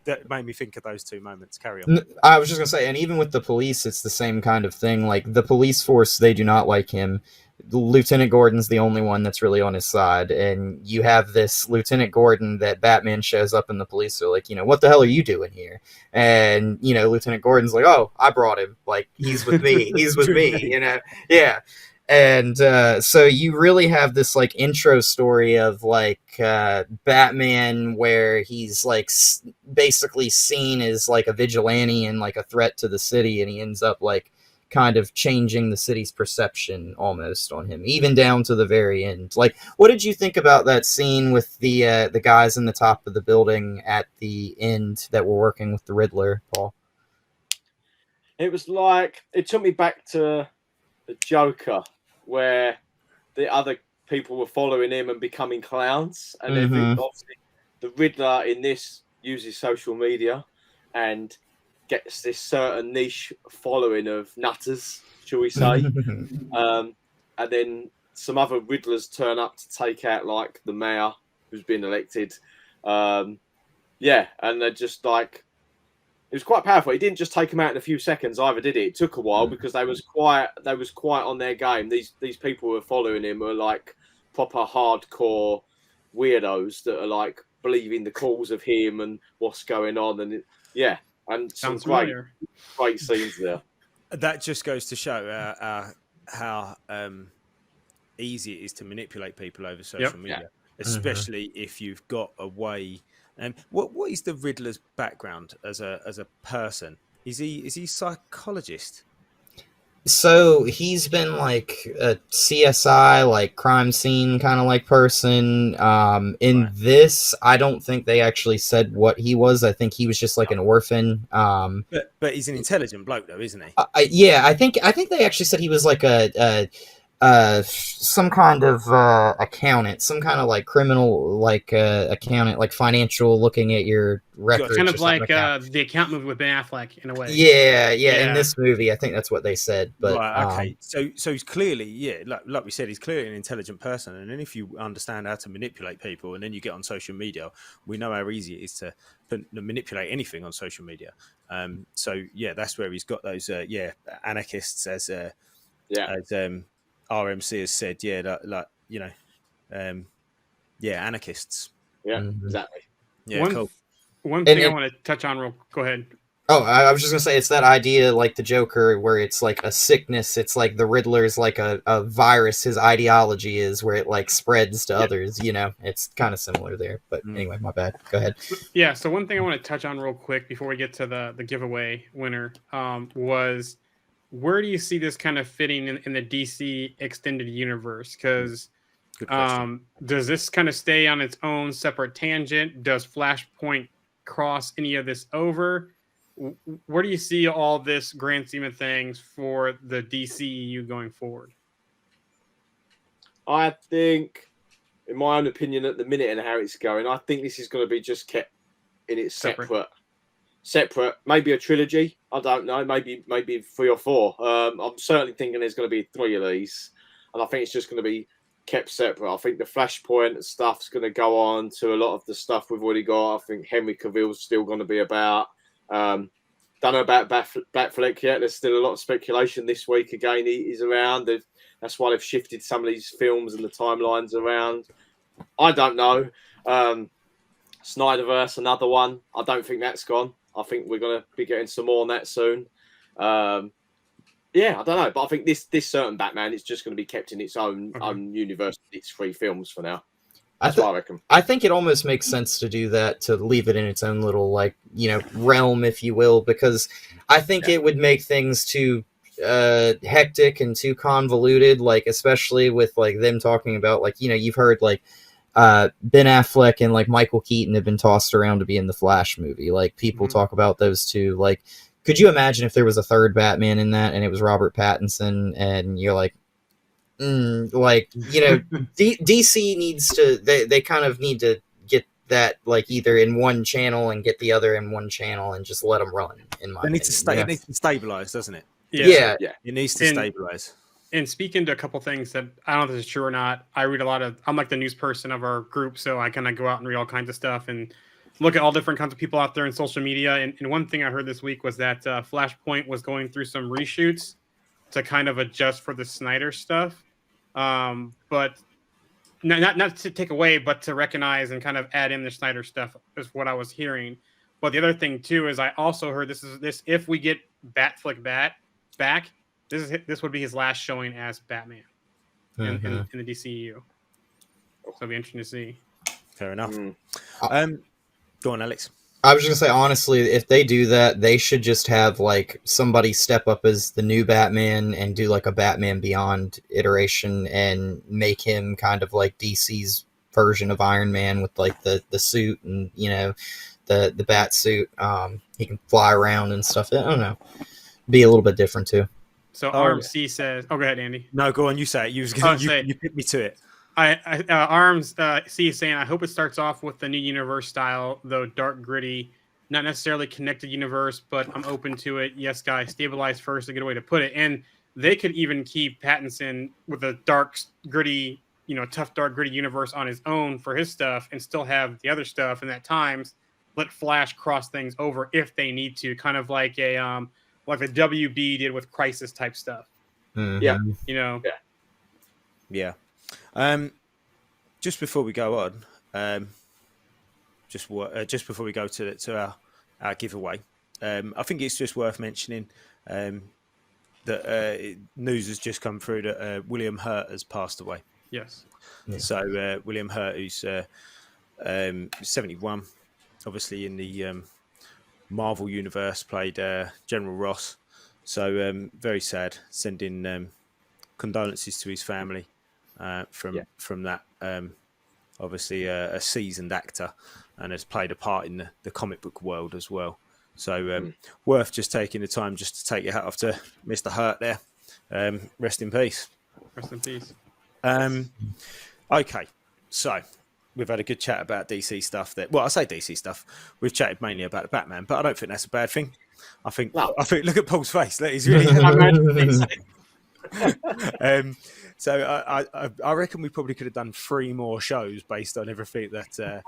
That made me think of those two moments. Carry on. I was just gonna say, and even with the police, it's the same kind of thing. Like the police force, they do not like him. Lieutenant Gordon's the only one that's really on his side, and you have this Lieutenant Gordon that Batman shows up, and the police are like, what the hell are you doing here? And Lieutenant Gordon's like, oh, I brought him. Like he's with me. He's with me. Yeah. And so you really have this like intro story of like Batman where he's like basically seen as like a vigilante and like a threat to the city, and he ends up like kind of changing the city's perception almost on him, even down to the very end. Like, what did you think about that scene with the guys in the top of the building at the end that were working with the Riddler, Paul? It was like, it took me back to the Joker, where the other people were following him and becoming clowns, and obviously the Riddler in this uses social media and gets this certain niche following of nutters, shall we say. And then some other Riddlers turn up to take out like the mayor who's been elected. And they're just like, it was quite powerful. He didn't just take them out in a few seconds either, did it? It took a while because they was quite on their game. These people who were following him were like proper hardcore weirdos that are like believing the calls of him and what's going on, and and some great scenes there. That just goes to show how easy it is to manipulate people over social media, especially if you've got a way. And what is the Riddler's background as a person? Is he psychologist? So he's been like a CSI, like crime scene kind of like person. This, I don't think they actually said what he was. I think he was just like an orphan. But he's an intelligent bloke, though, isn't he? I think they actually said he was like some kind of accountant, some kind of like criminal like accountant, like financial, looking at your records. Kind of like the account movie with Ben Affleck in a way. Yeah. In this movie, I think that's what they said. But okay, so he's clearly, like we said, he's clearly an intelligent person. And then if you understand how to manipulate people, and then you get on social media, we know how easy it is to manipulate anything on social media. So that's where he's got those anarchists as RMC has said, anarchists. Yeah, exactly. Yeah, cool. One thing I want to touch on go ahead. Oh, I was just gonna say, it's that idea like the Joker, where it's like a sickness. It's like the Riddler's like a virus. His ideology is where it like spreads to others. It's kind of similar there. But anyway, my bad. Go ahead. Yeah. So one thing I want to touch on real quick before we get to the giveaway winner was, where do you see this kind of fitting in the DC extended universe? Because does this kind of stay on its own separate tangent? Does Flashpoint cross any of this over? Where do you see all this grand scheme of things for the DCEU going forward? I think, in my own opinion, at the minute and how it's going, I think this is going to be just kept in its separate, maybe a trilogy. I don't know, maybe 3 or 4. I'm certainly thinking there's going to be 3 of these, and I think it's just going to be kept separate. I think the Flashpoint stuff's going to go on to a lot of the stuff we've already got. I think Henry Cavill's still going to be about. Don't know about Batfleck yet. There's still a lot of speculation this week. Again, he's around. That's why they've shifted some of these films and the timelines around. I don't know. Snyderverse, another one. I don't think that's gone. I think we're going to be getting some more on that soon. I don't know. But I think this certain Batman is just going to be kept in its own universe. It's 3 films for now. That's what I reckon. I think it almost makes sense to do that, to leave it in its own little, like, realm, if you will, because I think it would make things too hectic and too convoluted, like, especially with, like, them talking about, like, you've heard, like, Ben Affleck and, like, Michael Keaton have been tossed around to be in the Flash movie. Like, people talk about those two. Like, could you imagine if there was a third Batman in that and it was Robert Pattinson, and you're like, DC needs to, they kind of need to get that, like, either in one channel and get the other in one channel and just let them run, in my opinion. It needs to stabilize, doesn't it? Yeah. It needs to stabilize. And speaking to a couple things that I don't know if this is true or not, I read a lot of, I'm like the news person of our group, so I kind of go out and read all kinds of stuff. And look at all different kinds of people out there in social media. And one thing I heard this week was that Flashpoint was going through some reshoots to kind of adjust for the Snyder stuff. But not to take away, but to recognize and kind of add in the Snyder stuff is what I was hearing. But the other thing too is I also heard this if we get Batfleck back, this would be his last showing as Batman in the DCEU. So it'll be interesting to see. Fair enough. Mm. Go on, Alex. I was just gonna say, honestly, if they do that, they should just have like somebody step up as the new Batman and do like a Batman Beyond iteration and make him kind of like DC's version of Iron Man with like the suit and the bat suit. He can fly around and stuff. I don't know. Be a little bit different too. So RMC says, "Oh, go ahead, Andy." No, go on. You say it. You picked me to it. Arms C is saying, I hope it starts off with the new universe style, though dark, gritty, not necessarily connected universe, but I'm open to it. Yes, guys, stabilize first, a good way to put it. And they could even keep Pattinson with a dark, gritty, tough, dark, gritty universe on his own for his stuff and still have the other stuff. And at times, let Flash cross things over if they need to, kind of like the WB did with Crisis type stuff. Mm-hmm. Yeah. Yeah. Just before we go on, just before we go to our giveaway, I think it's just worth mentioning that news has just come through that William Hurt has passed away. Yes. Yeah. So William Hurt, who's 71, obviously in the Marvel universe, played General Ross. So very sad. Sending condolences to his family. From that, obviously a seasoned actor and has played a part in the comic book world as well. So worth just taking the time just to take your hat off to Mr. Hurt there. Rest in peace. Rest in peace. Okay, so we've had a good chat about DC stuff. I say DC stuff. We've chatted mainly about the Batman, but I don't think that's a bad thing. I think look at Paul's face. He's really. So I reckon we probably could have done 3 more shows based on everything that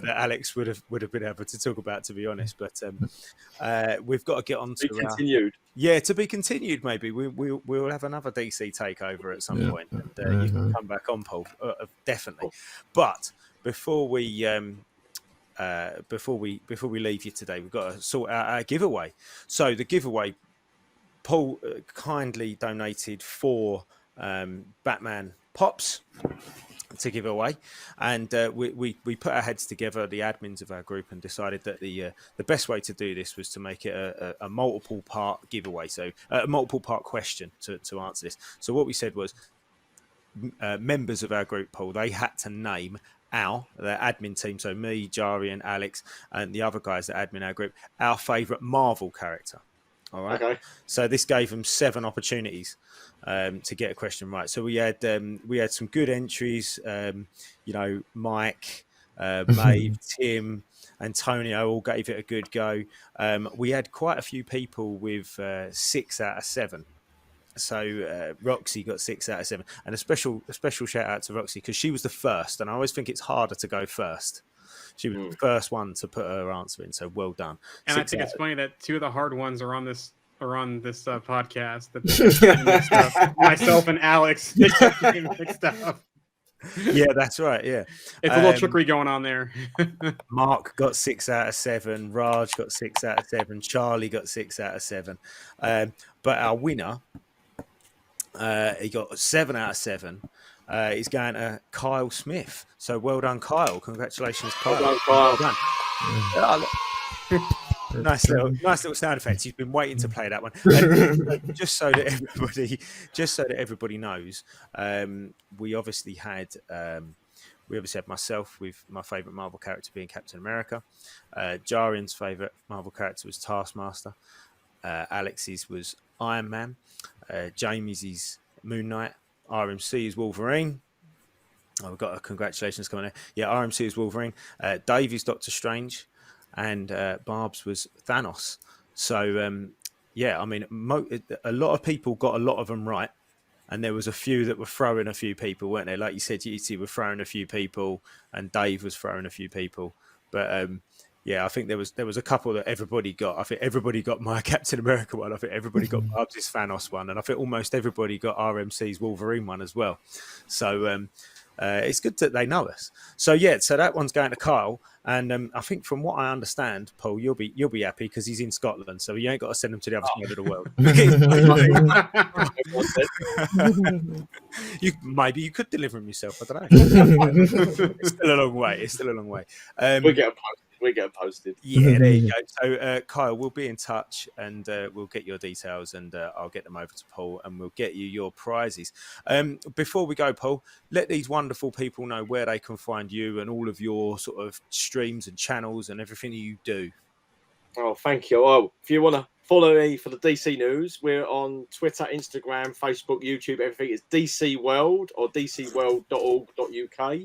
Alex would have been able to talk about, to be honest. But we've got to get on to continued. To be continued. Maybe we'll have another DC takeover at some point, and you can come back on, Paul. Definitely. But before we leave you today, we've got to sort out our giveaway. So the giveaway, Paul kindly donated 4 Batman pops to give away, and we put our heads together, the admins of our group, and decided that the best way to do this was to make it a multiple part giveaway, so a multiple part question to answer this. So what we said was members of our group, Paul, they had to name their admin team, so me, Jari and Alex and the other guys that admin our group, our favourite Marvel character. All right. Okay. So this gave them 7 opportunities to get a question right. So we had some good entries. Mike, Maeve, Tim, Antonio all gave it a good go. We had quite a few people with 6 out of 7. So Roxy got 6 out of 7, and a special shout out to Roxy because she was the first, and I always think it's harder to go first. She was the first one to put her answer in, so well done. And I think it's funny that 2 of the hard ones are on this podcast. That myself and Alex mixed up. Yeah, that's right. Yeah, it's a little trickery going on there. Mark got 6 out of 7. Raj got 6 out of 7. Charlie got 6 out of 7. But our winner, he got 7 out of 7. He's going to Kyle Smith. So well done, Kyle. Congratulations, Kyle. Well done. Nice little sound effects. He's been waiting to play that one. And just so that everybody knows, we obviously had myself with my favourite Marvel character being Captain America. Jarian's favourite Marvel character was Taskmaster. Alex's was Iron Man. Jamie's is Moon Knight. RMC is Wolverine. Oh, we've got a congratulations coming in. Yeah, RMC is Wolverine. Dave is Doctor Strange. And Barb's was Thanos. So, I mean, a lot of people got a lot of them right. And there was a few that were throwing a few people, weren't there? Like you said, you were throwing a few people and Dave was throwing a few people. But yeah, I think there was a couple that everybody got. I think everybody got my Captain America one. I think everybody got Bubs' Thanos one, and I think almost everybody got RMC's Wolverine one as well. So it's good that they know us. So yeah, so that one's going to Kyle, and I think from what I understand, Paul, you'll be happy because he's in Scotland, so you ain't got to send him to the other side of the world. Maybe you could deliver him yourself. I don't know. It's still a long way. It's still a long way. We get posted. Yeah, there you go. So, Kyle, we'll be in touch, and we'll get your details, and I'll get them over to Paul, and we'll get you your prizes. Before we go, Paul, let these wonderful people know where they can find you and all of your sort of streams and channels and everything you do. Oh, thank you. Oh, if you want to follow me for the DC news, we're on Twitter, Instagram, Facebook, YouTube. Everything is DC World or dcworld.org.uk.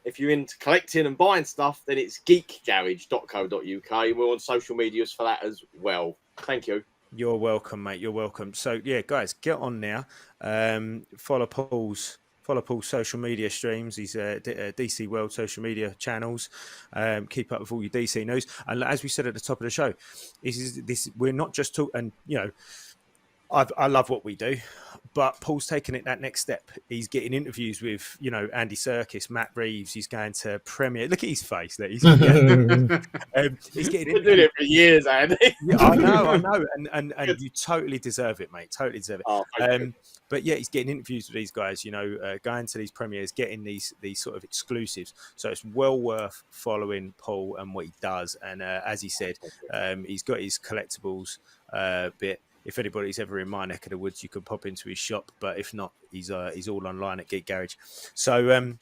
If you're into collecting and buying stuff, then it's geekgarage.co.uk. We're on social medias for that as well. Thank you. You're welcome, mate. You're welcome. So yeah, guys, get on now. Follow Paul's social media streams. He's DC World social media channels. Keep up with all your DC news. And as we said at the top of the show, we're not just talking. And you know, I love what we do, but Paul's taking it that next step. He's getting interviews with, you know, Andy Serkis, Matt Reeves. He's going to premiere. Look at his face. He's getting Been doing it for years, Andy. Yeah, I know, and you totally deserve it, mate. Totally deserve it. Oh, but yeah, he's getting interviews with these guys. You know, going to these premieres, getting these sort of exclusives. So it's well worth following Paul and what he does. And as he said, he's got his collectibles bit. If anybody's ever in my neck of the woods, you can pop into his shop. But if not, he's all online at Geek Garage. So,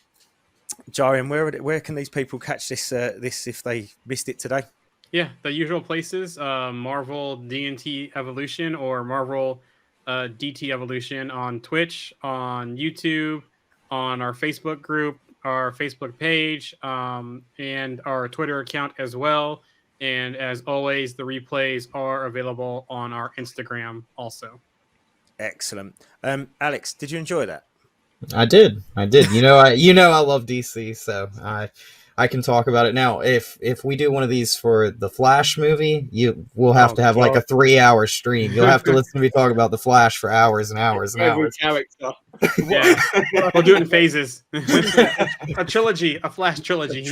Jarian, where can these people catch this if they missed it today? Yeah, the usual places: Marvel D&T Evolution or Marvel DT Evolution on Twitch, on YouTube, on our Facebook group, our Facebook page, and our Twitter account as well. And as always, the replays are available on our Instagram also. Excellent. Alex, did you enjoy that? I did. You know, I love DC, so I can talk about it now. If we do one of these for the Flash movie, we'll have to have like a 3-hour stream. You'll have to listen to me talk about the Flash for hours and hours and hours. Character. Yeah, we'll do it in phases. A trilogy, a Flash trilogy.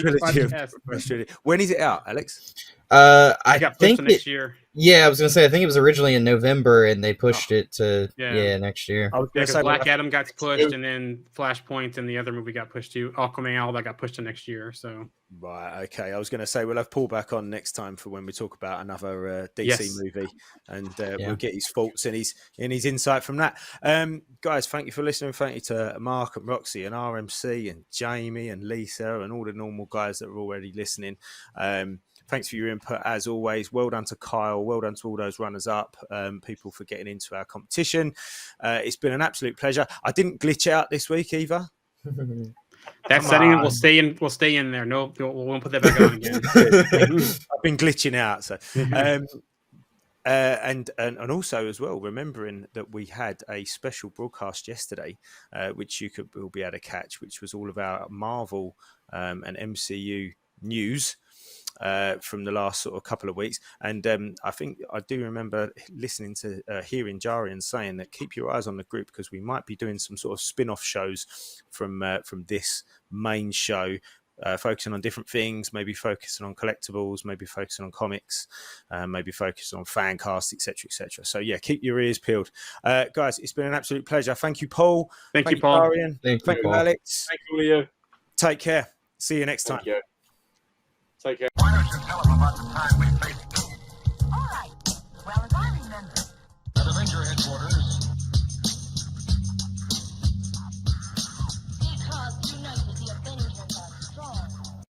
When is it out, Alex? I think next year. Yeah, I was gonna say I think it was originally in November, and they pushed it to next year. Because Black Adam got pushed, and then Flashpoint and the other movie got pushed to Aquaman. All that got pushed to next year. So right, okay. I was going to say we'll have Paul back on next time for when we talk about another DC movie, and we'll get his thoughts and his insight from that. Guys, thank you for listening. Thank you to Mark and Roxy and RMC and Jamie and Lisa and all the normal guys that are already listening. Thanks for your input, as always. Well done to Kyle. Well done to all those runners-up, people for getting into our competition. It's been an absolute pleasure. I didn't glitch out this week either. That setting will stay in. We'll stay in there. No, we won't put that back on again. I've been glitching out. So, and also as well, remembering that we had a special broadcast yesterday, which will be able to catch, which was all of our Marvel and MCU news. From the last sort of couple of weeks, and I think I do remember listening to hearing Jarian saying that keep your eyes on the group because we might be doing some sort of spin-off shows from this main show, focusing on different things, maybe focusing on collectibles, maybe focusing on comics, maybe focusing on fan casts, etc., etc. So yeah, keep your ears peeled, guys. It's been an absolute pleasure. Thank you, Paul. Thank you, Paul. Jarian. Thank you, Alex. Thank you, Leo. Take care. See you next time. Take care. Why don't you tell them about the time we faced